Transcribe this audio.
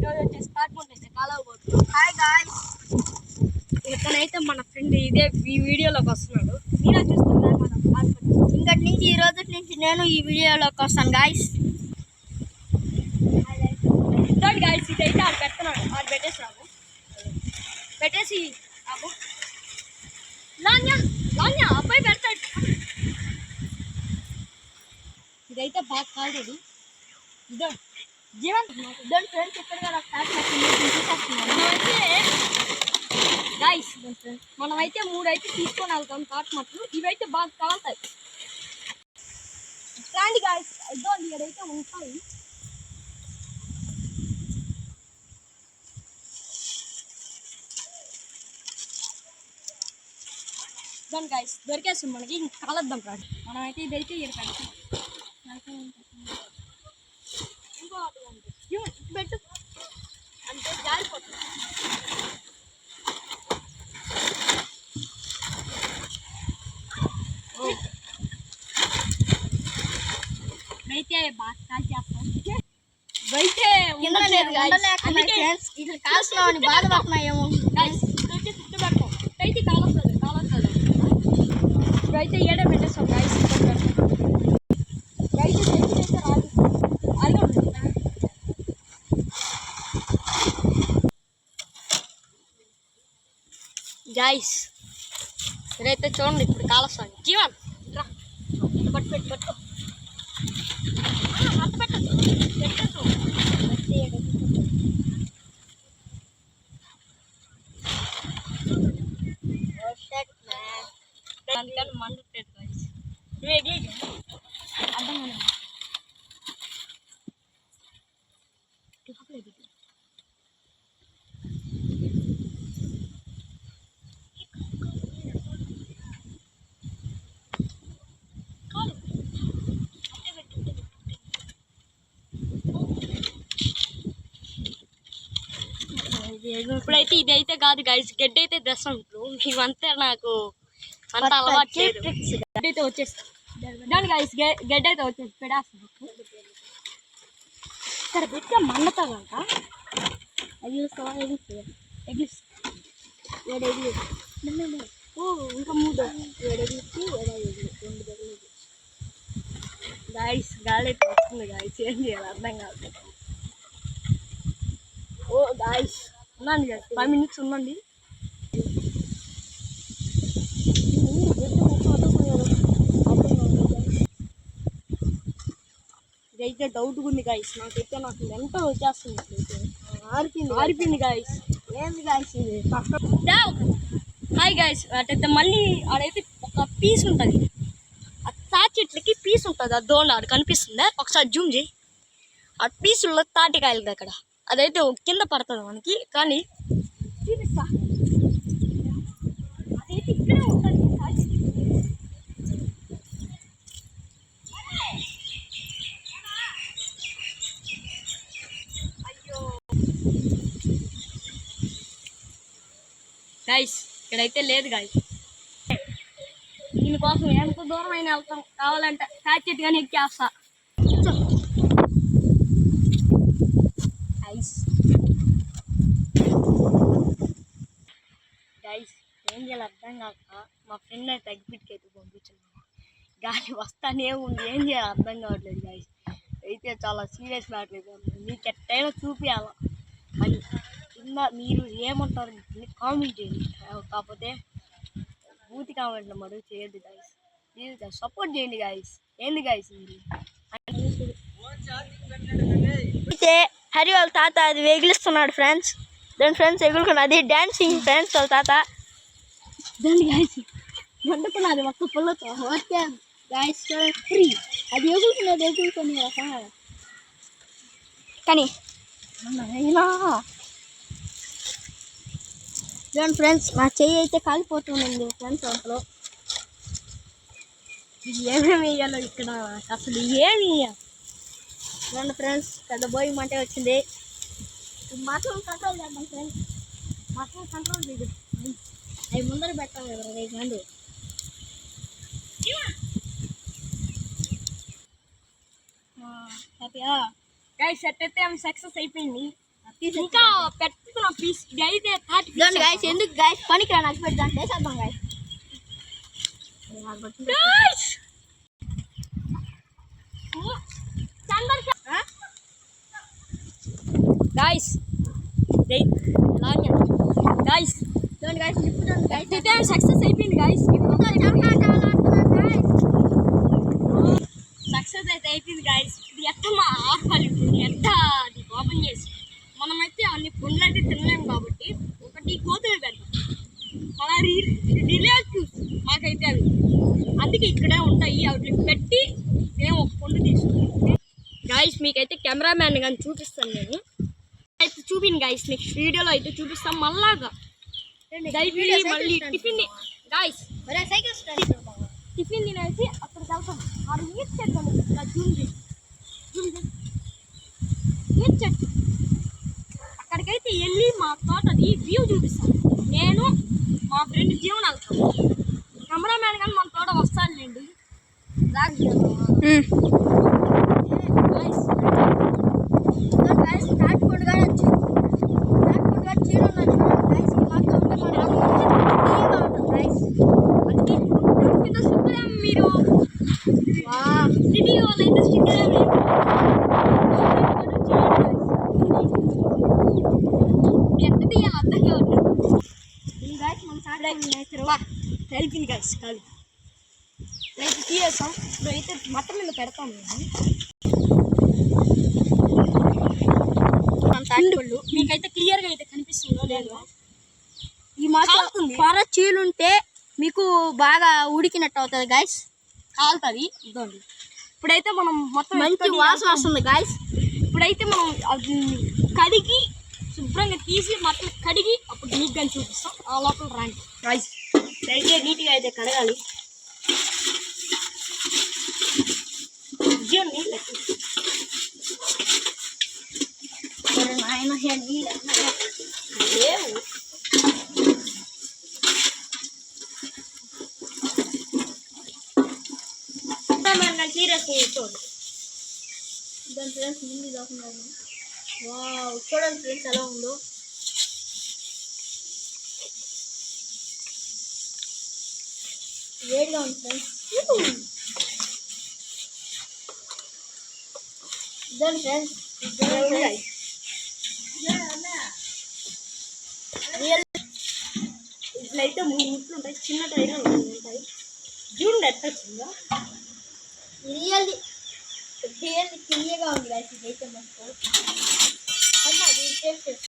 ఈరోజు వచ్చేసి కాట్మండ్ అయితే కాలవబోతున్నాం. హాయ్ గాయ్స్, ఇతనైతే మన ఫ్రెండ్ ఇదే ఈ వీడియోలోకి వస్తున్నాడు. మీరే చూస్తున్నారు మన ఇంకటి నుంచి ఈ రోజు నుంచి నేను ఈ వీడియోలోకి వస్తాను గాయ్స్. గాయ్స్ ఇదైతే ఆడు పెడుతున్నాడు, ఆడు పెట్టేసాము పెట్టేసి అబ్బు లాన్యా లాన్యా అబ్బాయి పెడతాడు. ఇదైతే బాగా కాలేదు. ఇదో జీవన్ ఇద్దరు ఫ్రెండ్స్ ఇక్కడ గాయ్స్ మనమైతే 3 అయితే తీసుకొని వెళ్తాం కాట్మట్లు. ఇవైతే బాగా కాలుతాయి. రండి గాయ్స్, ఇద్దరు ఇక్కడైతే ఉంటాయి. దాని గాయ్స్ దొరికేస్తాం మనకి, ఇంక కాలద్దాం రాడు. మనమైతే ఇదైతే ఇక్కడ పెడతాం. పెట్టు అంటే జారిపోతుంది. అయితే బాగా కాల్ చేస్తాం. అయితే ఇది కాల్సినామని బాధపడుతున్నాయేమో. చుట్టూ పెడతాం అయితే కాలొస్తుంది ఇప్పుడైతే ఏడే పెట్టేస్తాం గాయస్. గాయస్ ఇదైతే చూడండి ఇప్పుడు కాలొస్తాను. జీవన్ పట్టు పెట్టు పట్టు అందుకని మండుతుంది గాయస్. నువ్వు ఎగిలి అర్థం కాదు. ఇప్పుడైతే ఇదైతే కాదు గాయస్, గడ్డి అయితే తెస్తాం. ఇప్పుడు ఇవంతా నాకు అంత అలవాటు లేదు. గడ్డి అయితే వచ్చేస్తాం దాని గాయస్, గడ్డి అయితే వచ్చేసి పెడేస్తాం. ఇక్కడ పెట్టి మండుతుందంట. ఎగిలిస్తావా? ఎగిలిస్తా ఇంకా 3 ఎగిలిచ్చి 2 గాయస్ గాలి అయితే వస్తుంది గాయస్. ఏం చేయాలి అర్థం కాదు. ఓ గాయస్ ఉండండి గాయస్, 5 minutes ఉండండి. ఇదైతే డౌట్గా ఉంది గాయస్ నాకైతే. నాకు ఎంత వచ్చేస్తుంది. ఆరిపోయింది గాయస్. ఏంది గాయస్ ఇది? హాయ్ గాయస్, అటైతే మళ్ళీ ఆడైతే ఒక పీస్ ఉంటుంది. ఆ తాటి చెట్లకి పీస్ ఉంటుంది. ఆ దోండ ఆడ కనిపిస్తుందా? ఒకసారి జూమ్ చేయి. ఆ పీసుల్లో తాటికాయలు అక్కడ అదైతే కింద పడుతుంది మనకి. కానీ చూపిస్తా, అదైతే ఇక్కడే ఉంటుంది. అయ్యో గాయస్ ఇక్కడైతే లేదు గాయస్. దీనికోసం ఎంత దూరం అయినా వెళ్తాం. కావాలంటే తాటి చెట్టు కానీ ఎక్కేస్తా. గైస్ ఏం చేయాలి అర్థం కాక మా ఫ్రెండ్ అయితే ఎగ్జిట్కి అయితే పంపించాను. గాలి వస్తానే ఉంది, ఏం చేయాలి అర్థం కావట్లేదు గైస్. అయితే చాలా సీరియస్ మ్యాటర్. మీకు ఎట్టయినా చూపించాలా అని కింద మీరు ఏమంటారు కామెంట్ చేయండి. కాకపోతే బూతి కామెంట్లో మరుగు చేయొద్దు గైస్. ప్లీజ్ గైస్ సపోర్ట్ చేయండి గైస్. ఏంది గైస్ మీరు అయితే హరి వాళ్ళ తాత అది ఎగిలిస్తున్నాడు ఫ్రెండ్స్. దాని ఫ్రెండ్స్ ఎగులుకున్నది డాన్సింగ్ ఫ్రెండ్స్ వాళ్ళ తాత. దాన్ని గాయస్ వండుకున్నది ఒక్క పుల్లతో. ఓకే గాయస్ ఫ్రీ అది ఎగులుకుని కానీ చూడండి ఫ్రెండ్స్, నా చెయ్యి అయితే కాలిపోతుంది ఫ్రెండ్స్. అసలు ఏమేమి వేయాలో ఇక్కడ అసలు ఏమి చూడండి ఫ్రెండ్స్. పెద్ద బోయి మంటే వచ్చింది. మటన్ కంట్రోల్ చేద్దాం ఫ్రెండ్స్. మటన్ కంట్రోల్ లేదు. అవి ముందర పెట్టాలి కదా 5 మంది. హ్యాపీయా గైస్? సెట్ అయితే ఆమె సక్సెస్ అయిపోయింది. ఇంకా పెట్టుకున్న పీస్ ఇది అయితే 30 గైస్ ఎందుకు గైస్ పనికి రా నాకు పెడదాం వేసేద్దాం గైస్ గైస్ గైస్ అయితే సక్సెస్ అయిపోయింది గైస్ సక్సెస్ అయితే అయిపోయింది గైస్ ఇది ఎట్ట మా ఆపాలి ఎట్ట అది ఓపెన్ చేసి మనమైతే అన్ని పండ్లు అయితే తినలేము కాబట్టి ఒకటి కోతులు పెడతాం మన రిలేటివ్స్ మాకైతే అవి అందుకే ఇక్కడే ఉంటాయి వాటికి పెట్టి మేము ఒక పండు తీసుకుంటాం గాయస్ మీకైతే కెమెరామ్యాన్ కానీ చూపిస్తాను నేను అయితే చూపింది గాయస్ నెక్స్ట్ వీడియోలో అయితే చూపిస్తాం మళ్ళాగా మళ్ళీ టిఫిన్ గాయస్ టిఫిన్ తినేసి అక్కడికి వెళ్తాం ఆడ ఈత చెట్టు ఈత చెట్టు అక్కడికైతే వెళ్ళి మా తోటది వ్యూ చూపిస్తాం నేను మా ఫ్రెండ్ జీవన్ వెళ్తాం కెమెరామ్యాన్ కానీ మన తోట వస్తానులేండి మీరు సిటీ వాళ్ళు అయితే ఎట్ట తీయాలి అర్థం కావట్లేదు హెల్పింగ్ గైస్ కాదు అయితే తీయేస్తాం ఇప్పుడు అయితే మట్ట మీద పెడతాం మీకైతే క్లియర్గా అయితే కనిపిస్తుందో లేదో ఈ మాత్రం పొర చీలుంటే మీకు బాగా ఉడికినట్టు అవుతుంది గైస్ కాలుతుంది ఇదండి ఇప్పుడైతే మనం మొత్తం మంచి వాసన వస్తుంది గైస్ ఇప్పుడైతే మనం అది కడిగి శుభ్రంగా తీసి మొత్తం కడిగి అప్పుడు నీట్గా చూపిస్తాం ఆ లోపల రాండి గైస్ అయితే నీట్గా అయితే కడగాలి లేవు సీరియస్ కూర్చోండి దాని ఫ్రెండ్స్ ముందు కాకున్నాను వావ్ చూడండి ఫ్రెండ్స్ ఎలా ఉందో వేడిగా ఉంది ఫ్రెండ్స్ ఇద్దరు ఫ్రెండ్స్ ఇట్లయితే 3 ముట్లు ఉంటాయి చిన్న టైర్లు ఉంటాయి చూడండి ఎట్ట వచ్చిందో రియల్లీ తీయగా ఉంది గైస్ ఇదైతే మనకు